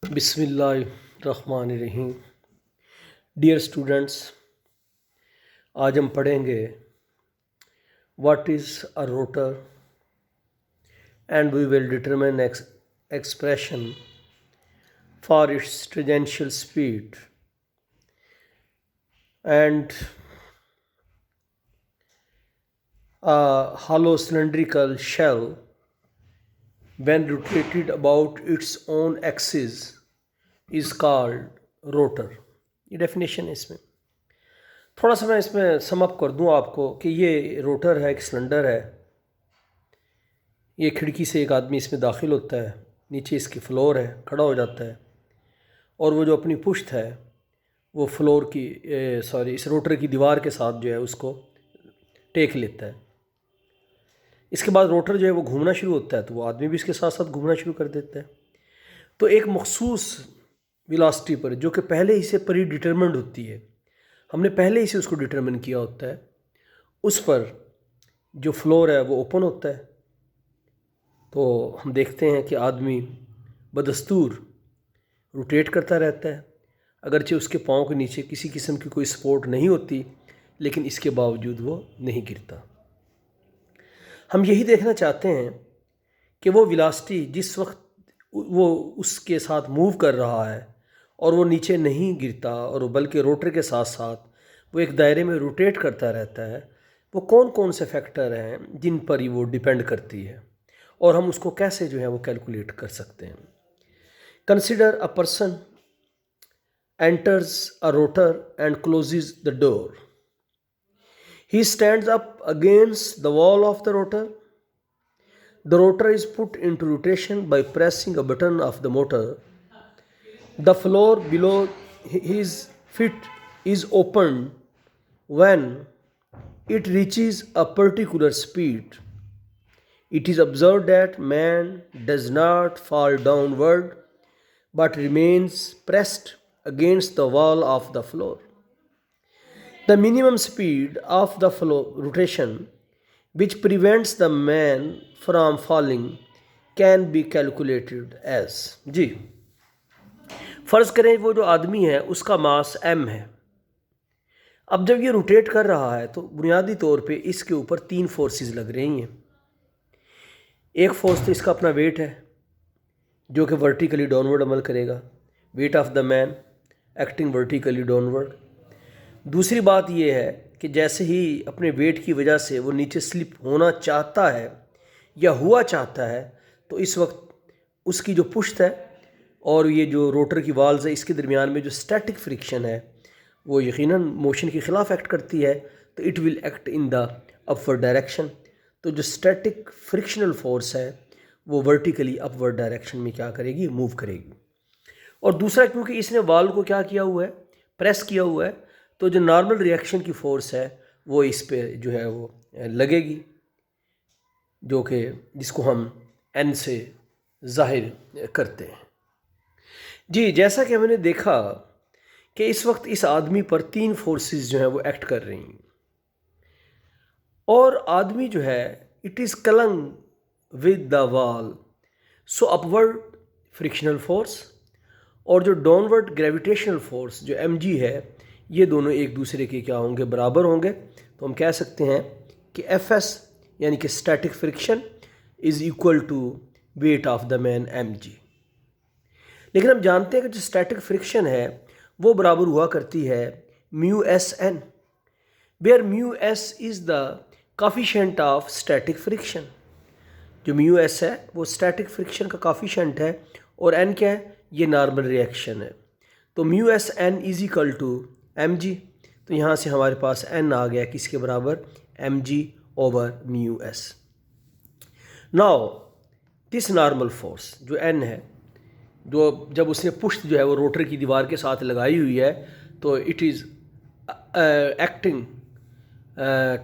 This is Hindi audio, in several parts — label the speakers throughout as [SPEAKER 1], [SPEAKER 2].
[SPEAKER 1] बिस्मिल्लाहिर्रहमानिर्रहीम। डियर स्टूडेंट्स, आज हम पढ़ेंगे what is a rotor and we will determine expression for its tangential speed and a hollow cylindrical shell when rotated about its own axis is called rotor। ये डेफिनेशन है इसमें। थोड़ा सा मैं इसमें समअप कर दूं आपको कि ये रोटर है, एक सिलेंडर है। ये खिड़की से एक आदमी इसमें दाखिल होता है, नीचे इसकी फ्लोर है, खड़ा हो जाता है और वो जो अपनी पुश्त है वो फ्लोर की इस रोटर की दीवार के साथ जो है उसको टेक लेता है। इसके बाद रोटर जो है वो घूमना शुरू होता है, तो वो आदमी भी इसके साथ साथ घूमना शुरू कर देता है। तो एक मखसूस वेलोसिटी पर, जो कि पहले ही से प्री डिटरमिन्ड होती है, हमने पहले ही से उसको डिटरमिन किया होता है, उस पर जो फ्लोर है वो ओपन होता है। तो हम देखते हैं कि आदमी बदस्तूर रोटेट करता रहता है, अगरचे उसके पाँव के नीचे किसी किस्म की कोई सपोर्ट नहीं होती, लेकिन इसके बावजूद वो नहीं गिरता। हम यही देखना चाहते हैं कि वो वेलोसिटी जिस वक्त वो उसके साथ मूव कर रहा है और वो नीचे नहीं गिरता, और बल्कि रोटर के साथ साथ वो एक दायरे में रोटेट करता रहता है, वो कौन कौन से फैक्टर हैं जिन पर वो डिपेंड करती है और हम उसको कैसे जो है वो कैलकुलेट कर सकते हैं। Consider a person enters a rotor and closes the door. He stands up against the wall of the rotor. The rotor is put into rotation by pressing a button of the motor. The floor below his feet is opened when it reaches a particular speed. It is observed that man does not fall downward but remains pressed against the wall of the floor. The minimum speed of the rotation which prevents the man from falling can be calculated as। जी, फ़र्ज़ करें वो जो आदमी है उसका मास m है। अब जब ये रोटेट कर रहा है तो बुनियादी तौर पे इसके ऊपर तीन फोर्सेस लग रही हैं। एक फोर्स तो इसका अपना वेट है जो कि वर्टिकली डाउनवर्ड अमल करेगा, wait of the man acting vertically downward. दूसरी बात यह है कि जैसे ही अपने वेट की वजह से वो नीचे स्लिप होना चाहता है या हुआ चाहता है, तो इस वक्त उसकी जो पुश्त है और ये जो रोटर की वाल्स है इसके दरमियान में जो स्टैटिक फ्रिक्शन है वो यकीनन मोशन के ख़िलाफ़ एक्ट करती है, तो it will act in the upward direction. तो जो स्टैटिक फ्रिक्शनल फोर्स है वो वर्टिकली अपवर्ड डायरेक्शन में क्या करेगी, मूव करेगी। और दूसरा, क्योंकि इसने वाल को क्या किया हुआ है, प्रेस किया हुआ है, तो जो नॉर्मल रिएक्शन की फ़ोर्स है वो इस पे जो है वो लगेगी, जो कि जिसको हम n से ज़ाहिर करते हैं। जी, जैसा कि हमने देखा कि इस वक्त इस आदमी पर तीन फोर्सेस जो हैं वो एक्ट कर रही हैं, और आदमी जो है it is clang with the wall. So upward frictional force और जो डाउनवर्ड ग्रेविटेशनल फोर्स जो mg है, ये दोनों एक दूसरे के क्या होंगे, बराबर होंगे। तो हम कह सकते हैं कि Fs यानी कि static friction is equal to weight of the man mg। लेकिन हम जानते हैं कि जो स्टैटिक फ्रिक्शन है वो बराबर हुआ करती है μSn, where μS is the coefficient of static friction. जो μS है वो स्टैटिक फ्रिक्शन का कोफिशिएंट है और n क्या है, ये नॉर्मल रिएक्शन है। तो μSn is equal to mg। तो यहाँ से हमारे पास n आ गया किसके बराबर, mg over μs। Now this normal force जो n है, जो जब उसने पुश्त जो है वो रोटर की दीवार के साथ लगाई हुई है, तो it is acting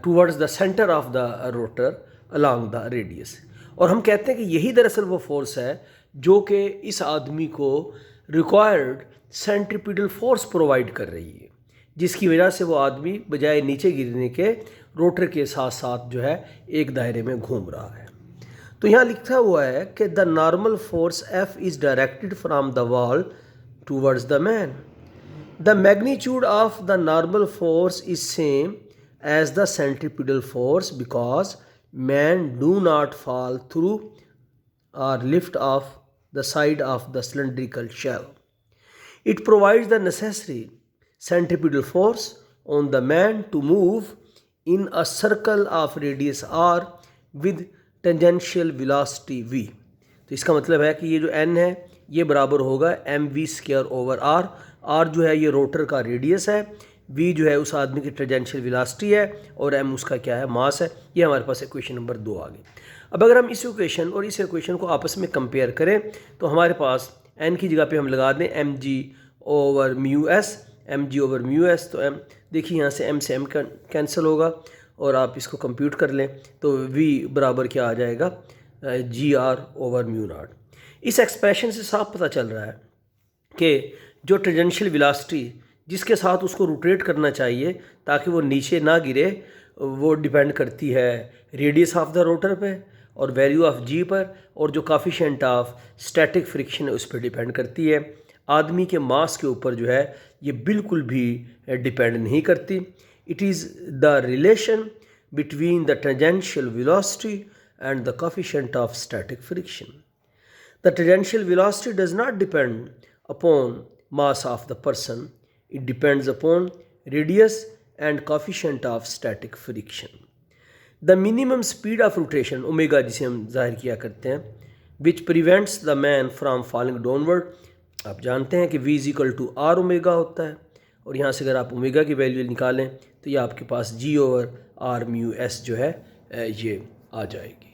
[SPEAKER 1] towards the centre of the rotor along the radius. और हम कहते हैं कि यही दरअसल वो फोर्स है जो कि इस आदमी को रिक्वायर्ड सेंट्रीपिटल फोर्स प्रोवाइड कर रही है, जिसकी वजह से वो आदमी बजाय नीचे गिरने के रोटर के साथ साथ जो है एक दायरे में घूम रहा है। तो यहाँ लिखा हुआ है कि the normal force F is directed from the wall towards the man. The magnitude of the normal force is same as the centripetal force because man do not fall through or lift off the side of the cylindrical shell. It provides the necessary centripetal force on the man to move in a circle of radius r with tangential velocity v. तो इसका मतलब है कि ये जो n है ये बराबर होगा mv square over r. r जो है ये रोटर का रेडियस है, v जो है उस आदमी की टेंजेंशियल वेलोसिटी है और m उसका क्या है, मास है. ये हमारे पास इक्वेशन नंबर 2 आ गई. अब अगर हम इस इक्वेशन और इस इक्वेशन को आपस में कंपेयर करें तो हमारे पास n की जगह पे हम लगा दें mg over mu S. mg over mu S, तो m देखिए यहाँ से m कैंसिल होगा और आप इसको कंप्यूट कर लें तो v बराबर क्या आ जाएगा, gr ओवर म्यू नॉट. इस एक्सप्रेशन से साफ पता चल रहा है कि जो टेंजेंशियल वेलोसिटी जिसके साथ उसको रोटेट करना चाहिए ताकि वो नीचे ना गिरे, वो डिपेंड करती है रेडियस ऑफ द रोटर पे और वैल्यू ऑफ जी पर, और जो काफिशिएंट ऑफ स्टैटिक फ्रिक्शन है उस पर डिपेंड करती है. आदमी के मास के ऊपर जो है ये बिल्कुल भी डिपेंड नहीं करती. It is the relation between the tangential velocity and the coefficient of static friction. The tangential velocity does not depend upon mass of the person, it depends upon radius and coefficient of static friction. The minimum speed of rotation omega जिसे हम जाहिर किया करते हैं which prevents the man from falling downward. आप जानते हैं कि v is equal to r omega होता है और यहाँ से अगर आप ओमेगा की वैल्यू निकालें तो ये आपके पास g over r mu s जो है ये आ जाएगी.